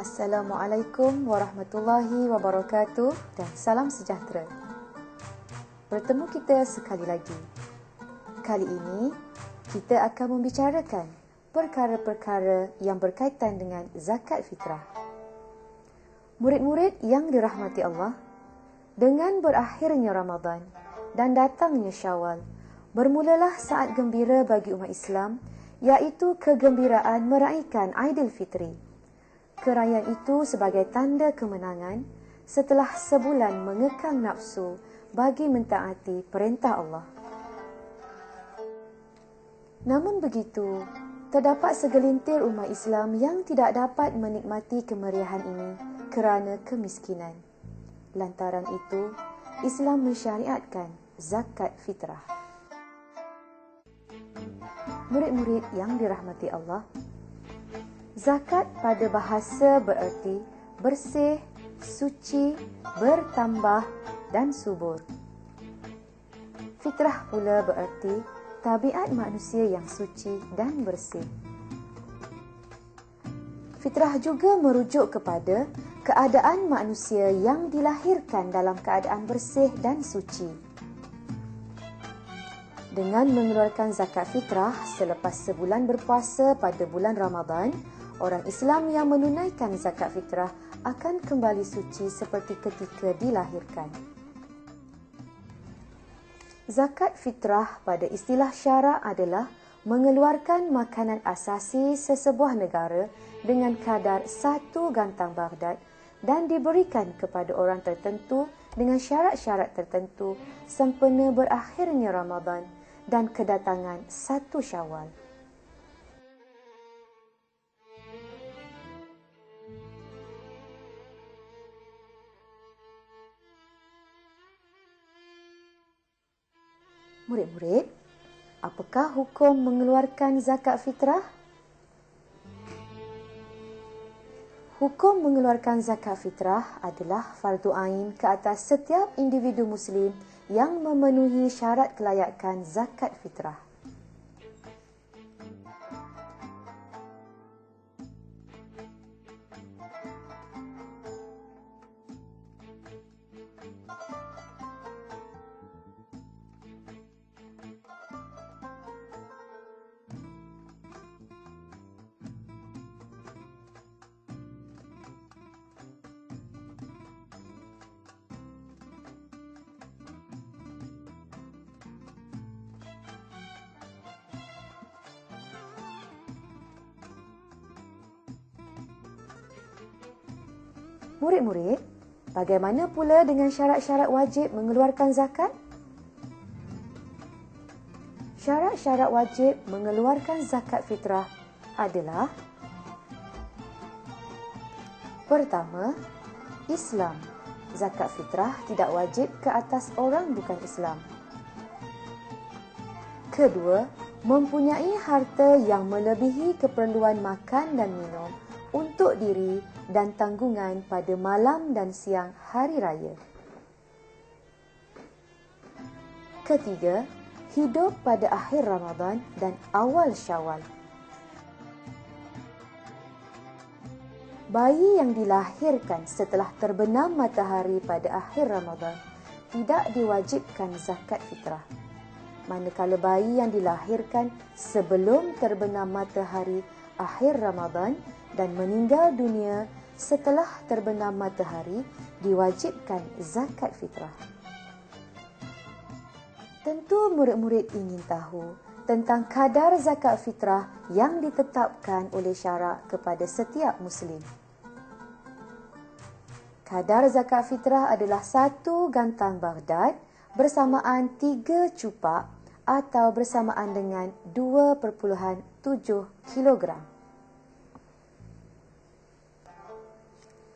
Assalamualaikum warahmatullahi wabarakatuh dan salam sejahtera. Bertemu kita sekali lagi. Kali ini, kita akan membicarakan perkara-perkara yang berkaitan dengan zakat fitrah. Murid-murid yang dirahmati Allah, dengan berakhirnya Ramadan dan datangnya Syawal, bermulalah saat gembira bagi umat Islam, iaitu kegembiraan meraihkan Aidilfitri. Kerayaan itu sebagai tanda kemenangan setelah sebulan mengekang nafsu bagi mentaati perintah Allah. Namun begitu, terdapat segelintir umat Islam yang tidak dapat menikmati kemeriahan ini kerana kemiskinan. Lantaran itu, Islam mensyariatkan zakat fitrah. Murid-murid yang dirahmati Allah, zakat pada bahasa bererti bersih, suci, bertambah dan subur. Fitrah pula bererti tabiat manusia yang suci dan bersih. Fitrah juga merujuk kepada keadaan manusia yang dilahirkan dalam keadaan bersih dan suci. Dengan mengeluarkan zakat fitrah selepas sebulan berpuasa pada bulan Ramadan, orang Islam yang menunaikan zakat fitrah akan kembali suci seperti ketika dilahirkan. Zakat fitrah pada istilah syarak adalah mengeluarkan makanan asasi sesebuah negara dengan kadar 1 gantang Baghdad dan diberikan kepada orang tertentu dengan syarat-syarat tertentu sempena berakhirnya Ramadan dan kedatangan 1 Syawal. Murid-murid, apakah hukum mengeluarkan zakat fitrah? Hukum mengeluarkan zakat fitrah adalah fardu ain ke atas setiap individu Muslim yang memenuhi syarat kelayakan zakat fitrah. Murid-murid, bagaimana pula dengan syarat-syarat wajib mengeluarkan zakat? Syarat-syarat wajib mengeluarkan zakat fitrah adalah: pertama, Islam. Zakat fitrah tidak wajib ke atas orang bukan Islam. Kedua, mempunyai harta yang melebihi keperluan makan dan minum untuk diri dan tanggungan pada malam dan siang hari raya. Ketiga, hidup pada akhir Ramadan dan awal Syawal. Bayi yang dilahirkan setelah terbenam matahari pada akhir Ramadan tidak diwajibkan zakat fitrah. Manakala bayi yang dilahirkan sebelum terbenam matahari akhir Ramadan dan meninggal dunia setelah terbenam matahari diwajibkan zakat fitrah. Tentu murid-murid ingin tahu tentang kadar zakat fitrah yang ditetapkan oleh syarak kepada setiap Muslim. Kadar zakat fitrah adalah 1 gantang Baghdad bersamaan 3 cupak atau bersamaan dengan 2.7 kilogram.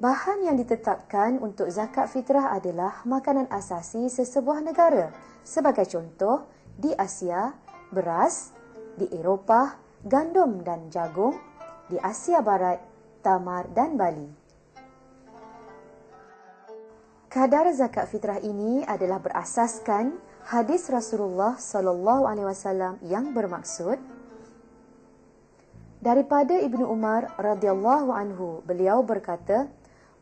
Bahan yang ditetapkan untuk zakat fitrah adalah makanan asasi sesebuah negara. Sebagai contoh, di Asia, beras, di Eropah, gandum dan jagung, di Asia Barat, tamar dan bali. Kadar zakat fitrah ini adalah berasaskan hadis Rasulullah SAW yang bermaksud, Daripada Ibnu Umar radhiyallahu anhu, beliau berkata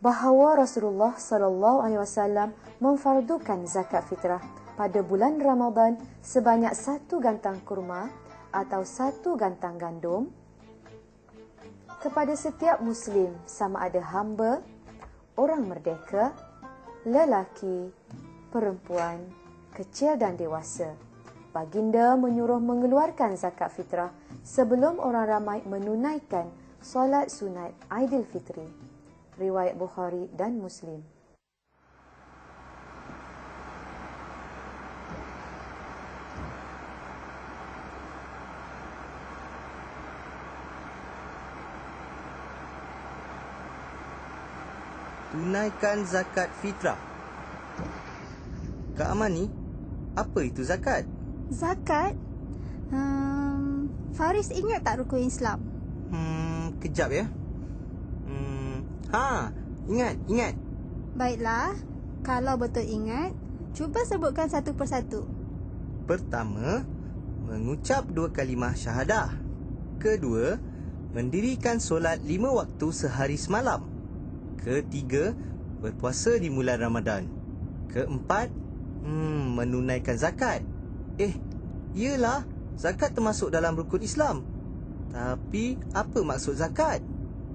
bahawa Rasulullah sallallahu alaihi wasallam memfardukan zakat fitrah pada bulan Ramadan sebanyak 1 gantang kurma atau 1 gantang gandum kepada setiap Muslim, sama ada hamba, orang merdeka, lelaki, perempuan, kecil dan dewasa. Baginda menyuruh mengeluarkan zakat fitrah sebelum orang ramai menunaikan solat sunat Aidilfitri. Riwayat Bukhari dan Muslim. Tunaikan zakat fitrah. Kak Amani, apa itu zakat? Zakat? Faris ingat tak rukun Islam? Kejap ya. Ingat. Baiklah, kalau betul ingat, cuba sebutkan satu persatu. Pertama, mengucap 2 kalimah syahadah. Kedua, mendirikan solat 5 waktu sehari semalam. Ketiga, berpuasa di bulan Ramadan. Keempat, menunaikan zakat. Iyalah, zakat termasuk dalam rukun Islam. Tapi, apa maksud zakat?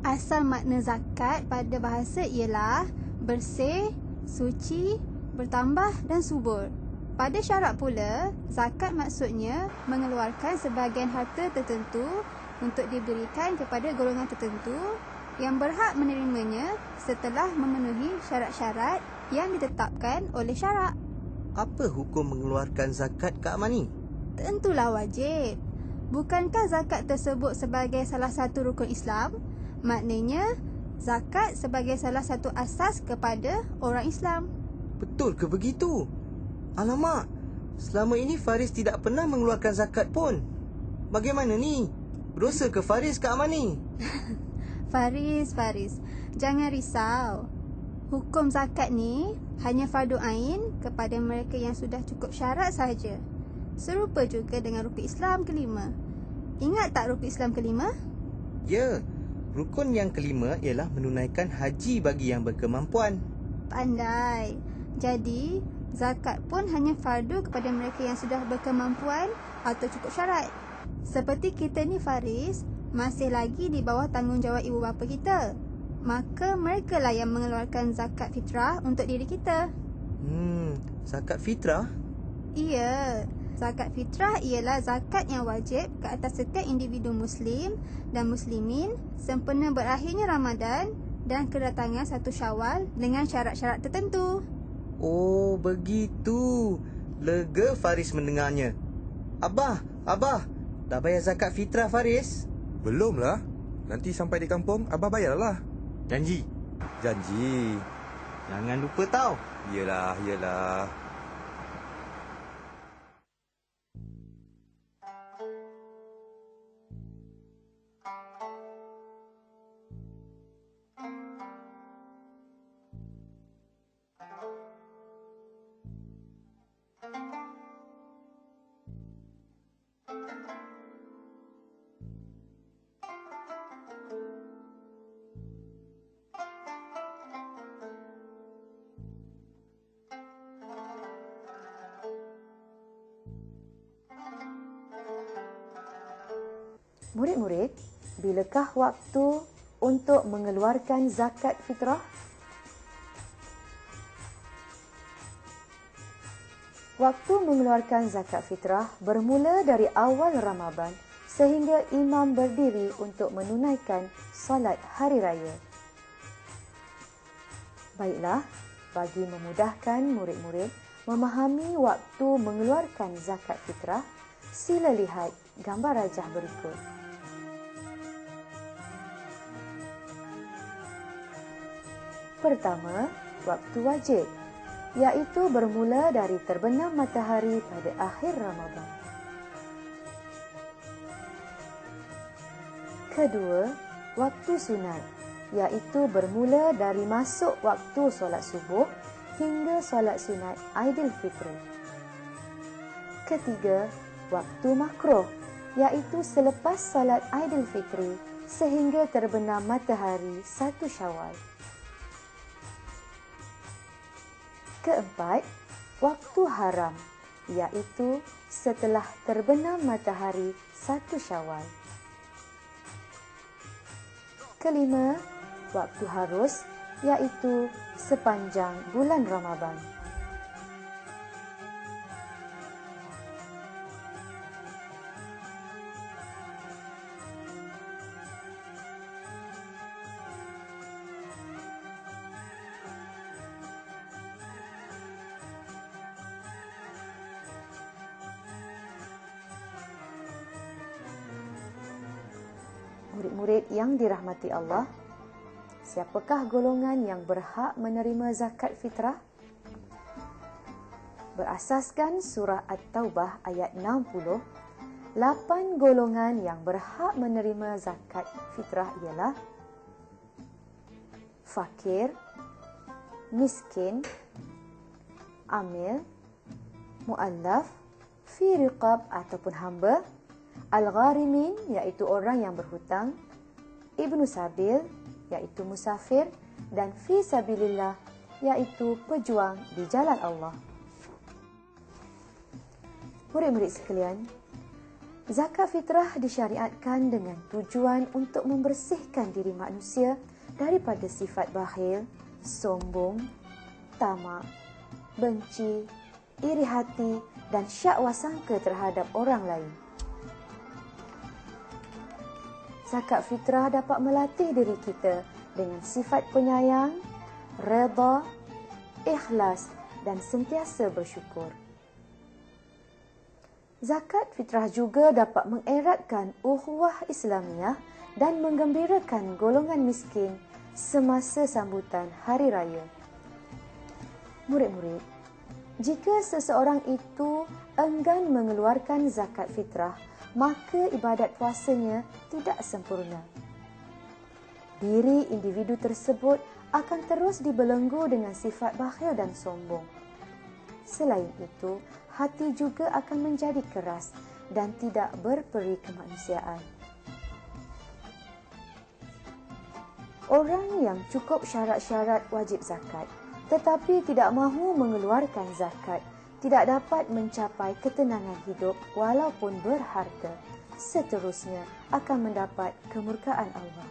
Asal makna zakat pada bahasa ialah bersih, suci, bertambah dan subur. Pada syarak pula, zakat maksudnya mengeluarkan sebahagian harta tertentu untuk diberikan kepada golongan tertentu yang berhak menerimanya setelah memenuhi syarat-syarat yang ditetapkan oleh syarak. Apa hukum mengeluarkan zakat, Kak Amani? Tentulah wajib. Bukankah zakat tersebut sebagai salah satu rukun Islam? Maknanya, zakat sebagai salah satu asas kepada orang Islam. Betul ke begitu? Alamak, selama ini Faris tidak pernah mengeluarkan zakat pun. Bagaimana ni? Berdosa ke Faris, Kak Amani? Faris, jangan risau. Hukum zakat ni hanya fardu ain kepada mereka yang sudah cukup syarat sahaja. Serupa juga dengan rukun Islam kelima. Ingat tak rukun Islam kelima? Ya, rukun yang kelima ialah menunaikan haji bagi yang berkemampuan. Pandai. Jadi, zakat pun hanya fardu kepada mereka yang sudah berkemampuan atau cukup syarat. Seperti kita ni Faris, masih lagi di bawah tanggungjawab ibu bapa kita. Maka mereka lah yang mengeluarkan zakat fitrah untuk diri kita. Zakat fitrah? Iya, zakat fitrah ialah zakat yang wajib ke atas setiap individu Muslim dan Muslimin sempena berakhirnya Ramadan dan kedatangan 1 Syawal dengan syarat-syarat tertentu. Oh, begitu. Lega Faris mendengarnya. Abah, dah bayar zakat fitrah Faris? Belum lah. Nanti sampai di kampung, Abah bayarlah. Janji. Janji. Jangan lupa tau. Yelah. Murid-murid, bilakah waktu untuk mengeluarkan zakat fitrah? Waktu mengeluarkan zakat fitrah bermula dari awal Ramadan sehingga imam berdiri untuk menunaikan solat hari raya. Baiklah, bagi memudahkan murid-murid memahami waktu mengeluarkan zakat fitrah, sila lihat gambar rajah berikut. Pertama, waktu wajib, iaitu bermula dari terbenam matahari pada akhir Ramadan. Kedua, waktu sunat, iaitu bermula dari masuk waktu solat subuh hingga solat sunat Aidilfitri. Ketiga, waktu makruh, iaitu selepas salat Aidilfitri sehingga terbenam matahari 1 Syawal. Keempat, waktu haram, iaitu setelah terbenam matahari 1 Syawal. Kelima, waktu harus, iaitu sepanjang bulan Ramadan. Murid-murid yang dirahmati Allah, siapakah golongan yang berhak menerima zakat fitrah? Berasaskan surah At-Taubah ayat 60, 8 golongan yang berhak menerima zakat fitrah ialah fakir, miskin, amil, muallaf, fi riqab ataupun hamba, al-gharimin iaitu orang yang berhutang, ibnu sabil iaitu musafir, dan fi sabilillah iaitu pejuang di jalan Allah. Murid-murid sekalian, zakat fitrah disyariatkan dengan tujuan untuk membersihkan diri manusia daripada sifat bakhil, sombong, tamak, benci, iri hati dan syakwa sangka terhadap orang lain. Zakat fitrah dapat melatih diri kita dengan sifat penyayang, redha, ikhlas dan sentiasa bersyukur. Zakat fitrah juga dapat mengeratkan ukhuwah Islamiah dan menggembirakan golongan miskin semasa sambutan Hari Raya. Murid-murid, jika seseorang itu enggan mengeluarkan zakat fitrah, maka ibadat puasanya tidak sempurna. Diri individu tersebut akan terus dibelenggu dengan sifat bakhil dan sombong. Selain itu, hati juga akan menjadi keras dan tidak berperi kemanusiaan. Orang yang cukup syarat-syarat wajib zakat tetapi tidak mahu mengeluarkan zakat tidak dapat mencapai ketenangan hidup walaupun berharta. Seterusnya akan mendapat kemurkaan Allah.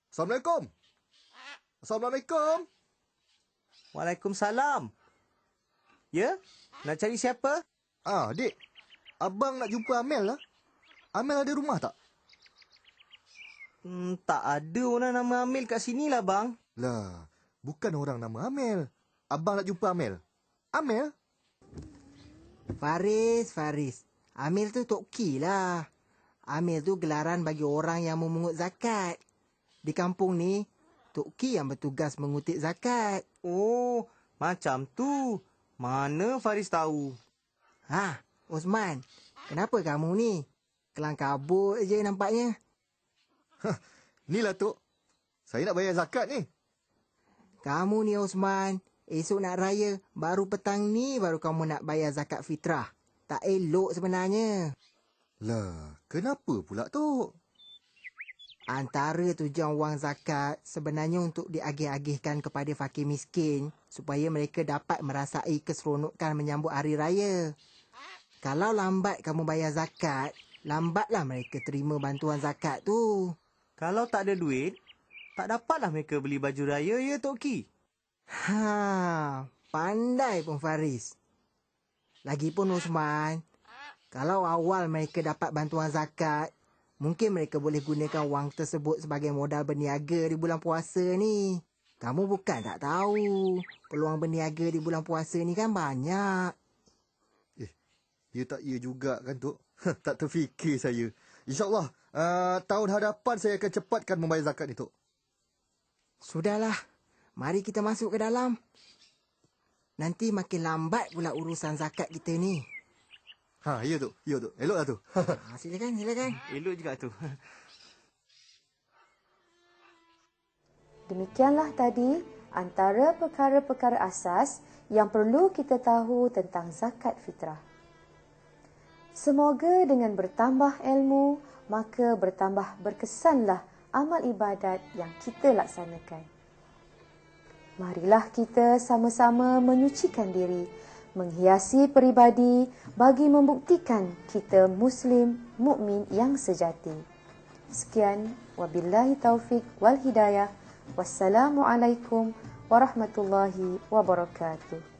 Assalamualaikum. Assalamualaikum. Waalaikumsalam. Ya? Nak cari siapa? Dik. Abang nak jumpa Amel lah. Amel ada rumah tak? Tak ada orang nama Amil kat sini lah, bang. Lah, bukan orang nama Amel. Abang nak jumpa Amel. Amel? Faris. Amil tu Tok Ki lah. Amil tu gelaran bagi orang yang memungut zakat. Di kampung ni, Tok Ki yang bertugas mengutip zakat. Oh, macam tu. Mana Faris tahu? Osman. Kenapa kamu ni? Kelang kabut je nampaknya. Inilah Tok. Saya nak bayar zakat ni. Kamu ni Osman, esok nak raya, baru petang ni baru kamu nak bayar zakat fitrah. Tak elok sebenarnya. Lah, kenapa pula Tok? Antara tujuan wang zakat sebenarnya untuk diagih-agihkan kepada fakir miskin supaya mereka dapat merasai keseronokan menyambut hari raya. Kalau lambat kamu bayar zakat, lambatlah mereka terima bantuan zakat tu. Kalau tak ada duit, tak dapatlah mereka beli baju raya, ya Tok Ki? Pandai pun Faris. Lagipun Osman, kalau awal mereka dapat bantuan zakat, mungkin mereka boleh gunakan wang tersebut sebagai modal berniaga di bulan puasa ni. Kamu bukan tak tahu, peluang berniaga di bulan puasa ni kan banyak. Ya tak ya juga kan Tok? Tak terfikir saya. InsyaAllah, tahun hadapan saya akan cepatkan membayar zakat ni Tok. Sudahlah, mari kita masuk ke dalam. Nanti makin lambat pula urusan zakat kita ni. Ya tu. Eloklah tu. Silakan. Elok juga tu. Demikianlah tadi antara perkara-perkara asas yang perlu kita tahu tentang zakat fitrah. Semoga dengan bertambah ilmu, maka bertambah berkesanlah amal ibadat yang kita laksanakan. Marilah kita sama-sama menyucikan diri, menghiasi peribadi bagi membuktikan kita Muslim, mukmin yang sejati. Sekian, wabillahi taufik wal hidayah. Wassalamualaikum warahmatullahi wabarakatuh.